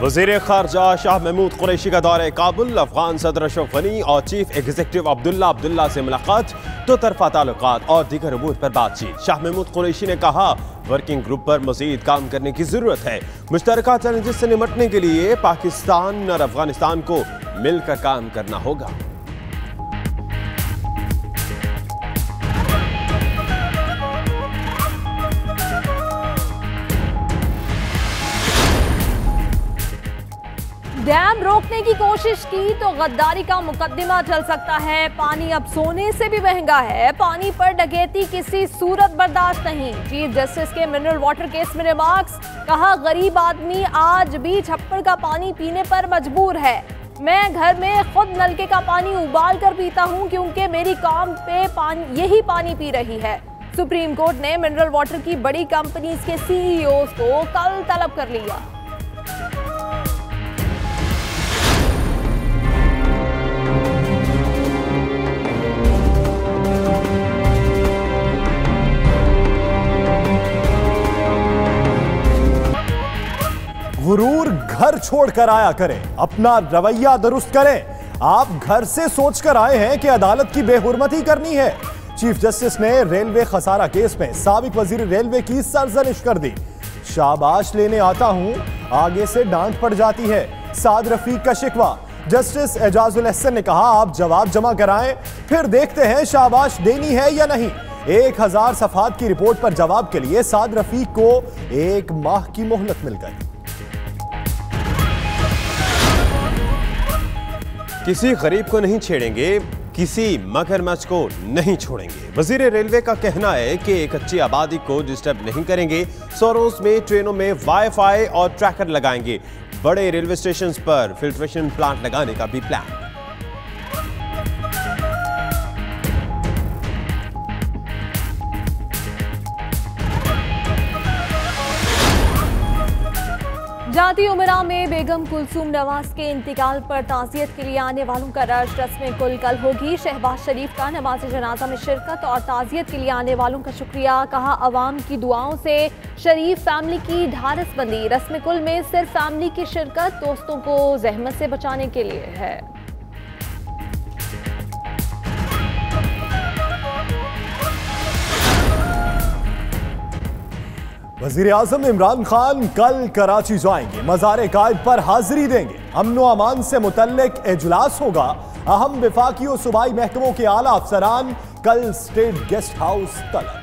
वज़ीर ख़ारजा शाह महमूद कुरैशी का दौरे काबुल, अफगान सदर अशरफ गनी और चीफ एग्जीक्यूटिव अब्दुल्ला से मुलाकात, दो तरफा ताल्लुकात और दीगर अमूर पर बातचीत। शाह महमूद कुरैशी ने कहा वर्किंग ग्रुप पर मजीद काम करने की जरूरत है। मुश्तरका चैलेंजेस से निपटने के लिए पाकिस्तान और अफगानिस्तान को मिलकर काम करना होगा। डैम रोकने की कोशिश की तो गद्दारी का मुकदमा चल सकता है। पानी अब सोने से भी महंगा है। पानी पर डकैती किसी सूरत बर्दाश्त नहीं। चीफ जस्टिस के मिनरल वाटर केस में रिमार्क्स, कहा गरीब आदमी आज भी छप्पड़ का पानी पीने पर मजबूर है। मैं घर में खुद नलके का पानी उबाल कर पीता हूं क्योंकि मेरी काम पे यही पानी पी रही है। सुप्रीम कोर्ट ने मिनरल वाटर की बड़ी कंपनीज के सीईओ को कल तलब कर लिया। गुरूर घर छोड़कर आया करें, अपना रवैया दुरुस्त करें। आप घर से सोचकर आए हैं कि अदालत की बेहुरमती करनी है। चीफ जस्टिस ने रेलवे खसारा केस में साबिक वजीर रेलवे की सरजनिश कर दी। शाबाश लेने आता हूं, आगे से डांट पड़ जाती है, साद रफीक का शिकवा। जस्टिस एजाजुल एहसन ने कहा आप जवाब जमा कराएं, फिर देखते हैं शाबाश देनी है या नहीं। 1000 सफहात की रिपोर्ट पर जवाब के लिए साद रफीक को 1 माह की मोहलत मिल गई। किसी गरीब को नहीं छेड़ेंगे, किसी मगरमच्छ को नहीं छोड़ेंगे। वजीर रेलवे का कहना है कि एक अच्छी आबादी को डिस्टर्ब नहीं करेंगे। सोरोस में ट्रेनों में वाईफाई और ट्रैकर लगाएंगे। बड़े रेलवे स्टेशन पर फिल्ट्रेशन प्लांट लगाने का भी प्लान। जाती उमरा में बेगम कुलसूम नवाज के इंतकाल पर ताज़ियत के लिए आने वालों का रश रस्म कुल कल होगी। शहबाज शरीफ का नमाज जनाजा में शिरकत और ताज़ियत के लिए आने वालों का शुक्रिया, कहा अवाम की दुआओं से शरीफ फैमिली की ढारसबंदी। रस्म कुल में सिर्फ फैमिली की शिरकत दोस्तों को जहमत से बचाने के लिए है। वजीर आजम इमरान खान कल कराची जाएंगे, मज़ार कायद पर हाजिरी देंगे। अमनो अमान से मुतल्लिक इजलास होगा। अहम विफाकी और सूबाई महकमों के आला अफसरान कल स्टेट गेस्ट हाउस तलब।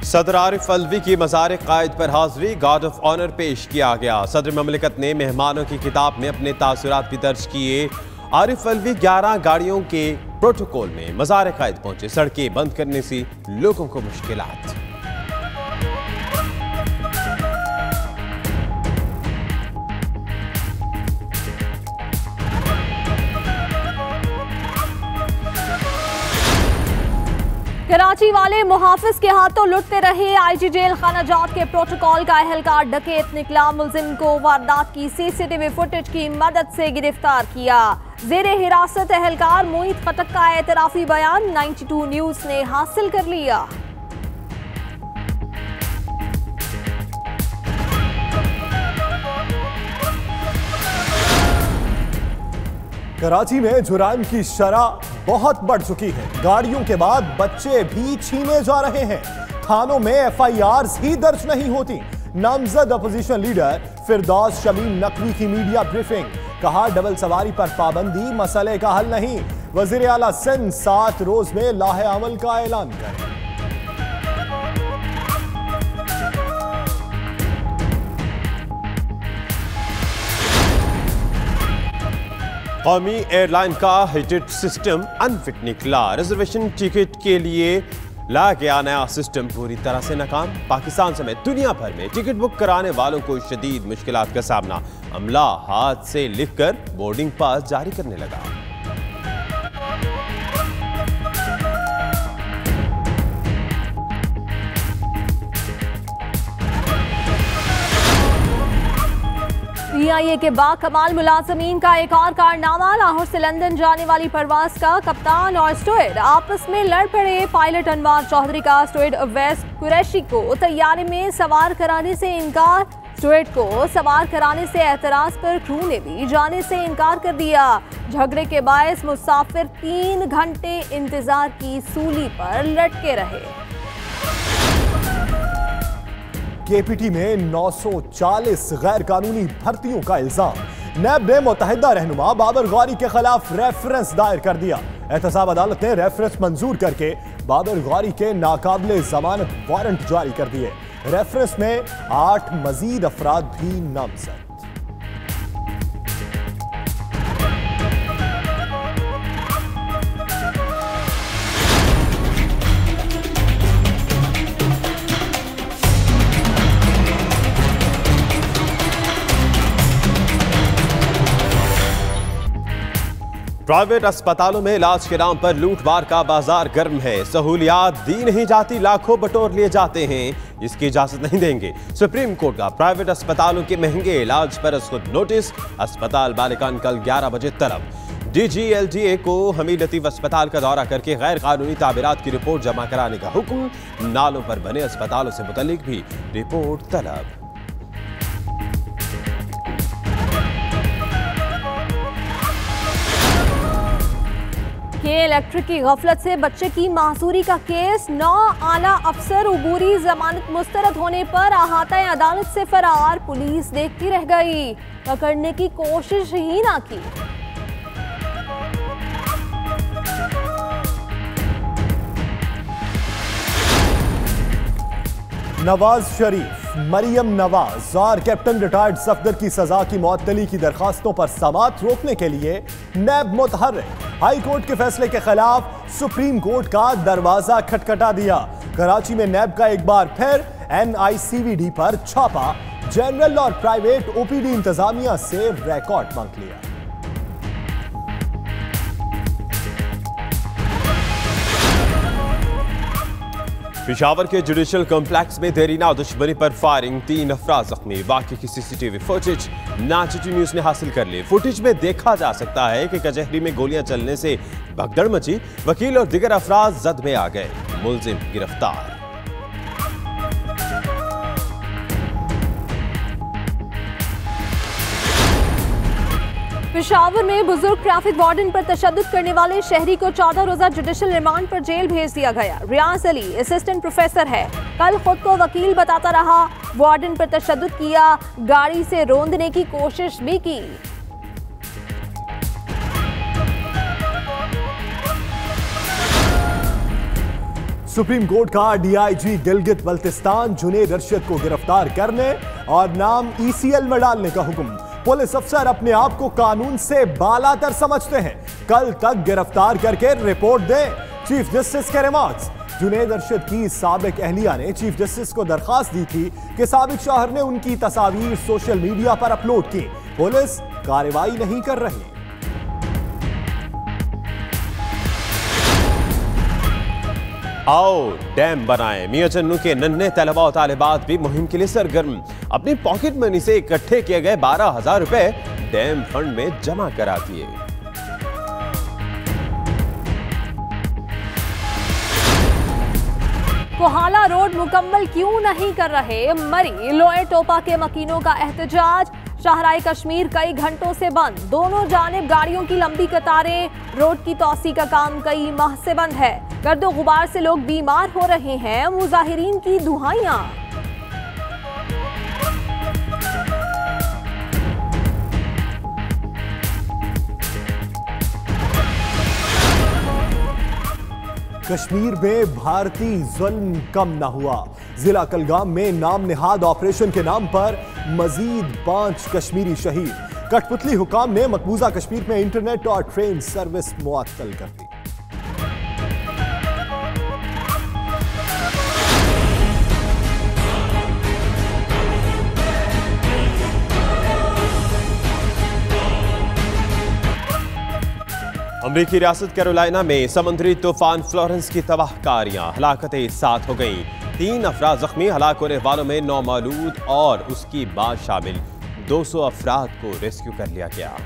सदर आरिफ अलवी की मज़ार कायद पर हाजिरी, गार्ड ऑफ ऑनर पेश किया गया। सदर ममलिकत ने मेहमानों की किताब में अपने तासुरात भी दर्ज किए। आरिफ अलवी 11 गाड़ियों के प्रोटोकॉल में मज़ार कायद पहुंचे। सड़कें बंद करने से लोगों को मुश्किलात। कराची वाले मुहाफिज के हाथों लुटते रहे। आईजी जेल खाना जात के प्रोटोकॉल का अहलकार डकैत निकला। मुलजिम को वारदात की सीसीटीवी फुटेज की मदद से गिरफ्तार किया। जेरे हिरासत अहलकार मोहित खटक का एतराफी बयान 92 न्यूज ने हासिल कर लिया। कराची में जुराइम की शरह बहुत बढ़ चुकी है। गाड़ियों के बाद बच्चे भी छीने जा रहे हैं। थानों में FIRs ही दर्ज नहीं होती। नामजद अपोजिशन लीडर फिरदौस शमीम नकवी की मीडिया ब्रीफिंग, कहा डबल सवारी पर पाबंदी मसले का हल नहीं। वजीर आला सिंध 7 रोज में लाहे अमल का ऐलान करें। कौमी एयरलाइन का हिटेड सिस्टम अनफिट निकला। रिजर्वेशन टिकट के लिए लाया गया नया सिस्टम पूरी तरह से नाकाम। पाकिस्तान समेत दुनिया भर में टिकट बुक कराने वालों को शदीद मुश्किलात का सामना। अमला हाथ से लिखकर बोर्डिंग पास जारी करने लगा। PIA के बाकमाल मुलाजमीन का एक और कारनामा। लाहौर से लंदन जाने वाली परवाज का कप्तान और स्टुअर्ड आपस में लड़ पड़े। पायलट अनवार चौधरी का स्टुअर्ड अवैस कुरैशी को तैयारी में सवार कराने से इनकार। स्टुअर्ड को सवार कराने से एतराज पर क्रू ने भी जाने से इनकार कर दिया। झगड़े के बायस मुसाफिर 3 घंटे इंतजार की सूली पर लटके रहे। केपीटी में 940 गैर कानूनी भर्तियों का इल्जाम। नैब ने मुत्तहिदा रहनुमा बाबर गौरी के खिलाफ रेफरेंस दायर कर दिया। एहतसाब अदालत ने रेफरेंस मंजूर करके बाबर गौरी के नाकाबिले जमानत वारंट जारी कर दिए। रेफरेंस में 8 मजीद अफराद भी नामजद। प्राइवेट अस्पतालों में इलाज के नाम पर लूटमार का बाजार गर्म है। सहूलियात दी नहीं जाती, लाखों बटोर लिए जाते हैं। इसकी इजाजत नहीं देंगे। सुप्रीम कोर्ट का प्राइवेट अस्पतालों के महंगे इलाज पर खुद नोटिस। अस्पताल मालिकान कल 11 बजे तलब DGLDA को हमीद लतीफ अस्पताल का दौरा करके गैर कानूनी तामीरात की रिपोर्ट जमा कराने का हुक्म। नालों पर बने अस्पतालों से मुतल्लिक भी रिपोर्ट तलब। के इलेक्ट्रिक की गफलत से बच्चे की मासूरी का केस। 9 आला अफसर उबूरी जमानत मुस्तरद होने पर अहाता अदालत से फरार। पुलिस देखती रह गई, पकड़ने की कोशिश ही ना की। नवाज शरीफ, मरियम नवाज और कैप्टन रिटायर्ड सफदर की सजा की मुअत्तली की दरखास्तों पर समाअत रोकने के लिए नैब मुतहर्रिक। हाई कोर्ट के फैसले के खिलाफ सुप्रीम कोर्ट का दरवाजा खटखटा दिया। कराची में नैब का एक बार फिर NICVD पर छापा। जनरल और प्राइवेट OPD इंतजामिया से रिकॉर्ड मांग लिया। पेशावर के जुडिशल कॉम्प्लेक्स में देरीना दुश्मनी पर फायरिंग, 3 अफराद जख्मी। वाक़े की CCTV फुटेज नाचिटी न्यूज ने हासिल कर ली। फुटेज में देखा जा सकता है कि कचहरी में गोलियां चलने से भगदड़ मची। वकील और दीगर अफराद जद में आ गए। मुलजिम गिरफ्तार। पेशावर में बुजुर्ग ट्रैफिक वार्डन पर तशद्दुद करने वाले शहरी को 14 रोजा जुडिशल रिमांड पर जेल भेज दिया गया। रियाज अली असिस्टेंट प्रोफेसर है, कल खुद को वकील बताता रहा। वार्डन पर तशद्दुद किया, गाड़ी से रोंदने की कोशिश भी की। सुप्रीम कोर्ट का DIG गिलगित बल्तिस्तान जुनेद अरशद को गिरफ्तार करने और नाम ECL में डालने का हुक्म। पुलिस अफसर अपने आप को कानून से बालातर समझते हैं, कल तक गिरफ्तार करके रिपोर्ट दें। चीफ जस्टिस के रिमार्क्स। जुनेद अरशद की साबिक अहलिया ने चीफ जस्टिस को दरखास्त दी थी कि साबिक शौहर ने उनकी तस्वीर सोशल मीडिया पर अपलोड की। पुलिस कार्रवाई नहीं कर रही। आओ डैम बनाएं। मियां चन्नू के नन्हे तलबा और तालिबात भी मुहिम के लिए सरगर्म। अपनी पॉकेट मनी से इकट्ठे किए गए 12,000 रुपए डैम फंड में जमा करा दिए। कोहाला रोड मुकम्मल क्यों नहीं कर रहे? मरी लोए टोपा के मकीनों का एहतजाज। शाहराए कश्मीर कई घंटों से बंद, दोनों जानिब गाड़ियों की लंबी कतारें। रोड की तौसी का काम कई माह से बंद है। गर्दो गुबार से लोग बीमार हो रहे हैं। मुजाहिरीन की दुहाइयां। कश्मीर में भारतीय जुल्म कम न हुआ। जिला कलगाम में नाम निहाद ऑपरेशन के नाम पर मजीद 5 कश्मीरी शहीद। कठपुतली हुकाम ने मकबूजा कश्मीर में इंटरनेट और ट्रेन सर्विस मुअत्तल कर दी। अमरीकी रियासत कैरोलिना में समुद्री तूफान फ्लोरेंस की तबाहकारियां, हलाकतें 7 हो गईं। 3 अफराद जख्मी, हलाक होने वालों में नौमौलूद और उसकी मां शामिल। 200 अफराद को रेस्क्यू कर लिया गया।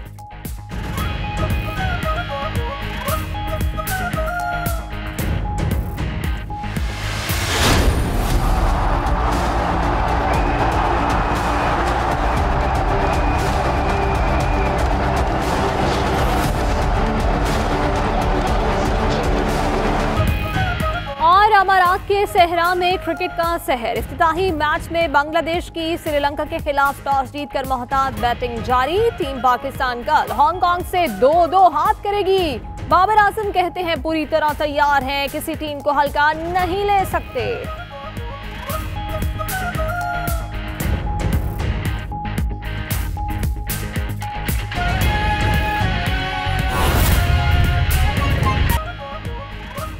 अमारात के सहरा में क्रिकेट का सहर। इफ्तिताही मैच में बांग्लादेश की श्रीलंका के खिलाफ टॉस जीतकर मोहतात बैटिंग जारी। टीम पाकिस्तान कल हांगकांग से 2-2 हाथ करेगी। बाबर आजम कहते हैं पूरी तरह तैयार हैं, किसी टीम को हल्का नहीं ले सकते।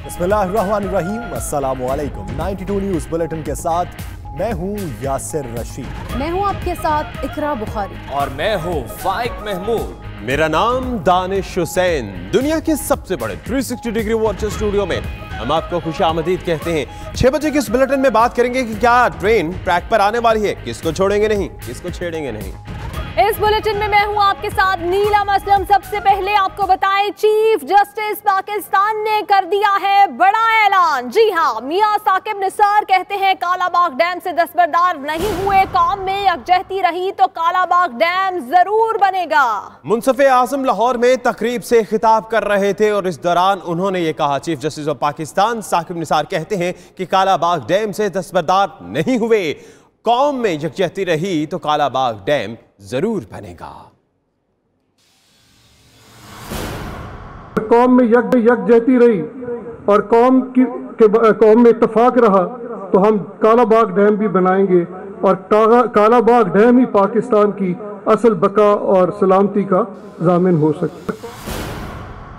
बिस्मिल्लाहिर्रहमानिर्रहीम, अस्सलामुअलैकुम। 92 न्यूज़ बुलेटिन के साथ मैं हूं यासिर रशीद। मैं हूं आपके साथ इकरा बुखारी और मैं हूं फाइक महमूद। मेरा नाम दानिश हुसैन। दुनिया के सबसे बड़े 360 डिग्री वॉच स्टूडियो में हम आपको खुशामदीद कहते हैं। 6 बजे के इस बुलेटिन में बात करेंगे कि क्या ट्रेन ट्रैक पर आने वाली है, किसको छोड़ेंगे नहीं, किसको छेड़ेंगे नहीं। इस बुलेटिन में मैं हूं आपके साथ नीलम असलम। सबसे पहले आपको बताएं, चीफ जस्टिस पाकिस्तान ने कर दिया है बड़ा ऐलान। जी हां, मियां साकिब निसार कहते हैं कालाबाग डैम से दस्तबरदार नहीं हुए, कौम में यकजहती रही तो कालाबाग डैम जरूर बनेगा। मुंसफे आजम लाहौर में तकरीब से खिताब कर रहे थे और इस दौरान उन्होंने ये कहा, chief justice of Pakistan Saqib Nisar कहते हैं कि कालाबाग डैम से दस्तबरदार नहीं हुए, कौम में यकजहती रही तो कालाबाग डैम जरूर बनेगा। कौम में यकजहती रही और कौम में इत्तेफाक रहा तो हम कालाबाग डैम भी बनाएंगे और कालाबाग डैम ही पाकिस्तान की असल बका और सलामती का ज़ामिन हो सकता है।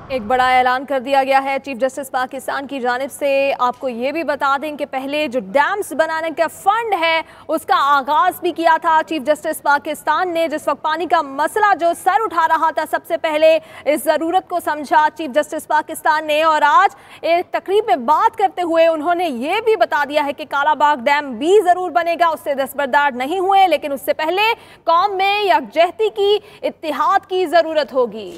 एक बड़ा ऐलान कर दिया गया है चीफ जस्टिस पाकिस्तान की जानिब से। आपको ये भी बता दें कि पहले जो डैम्स बनाने का फंड है उसका आगाज भी किया था चीफ जस्टिस पाकिस्तान ने। जिस वक्त पानी का मसला जो सर उठा रहा था, सबसे पहले इस ज़रूरत को समझा चीफ जस्टिस पाकिस्तान ने और आज एक तकरीब में बात करते हुए उन्होंने ये भी बता दिया है कि कालाबाग डैम भी ज़रूर बनेगा। उससे दस्तबरदार नहीं हुए, लेकिन उससे पहले कौम में यकजहती की, इत्तिहाद की ज़रूरत होगी।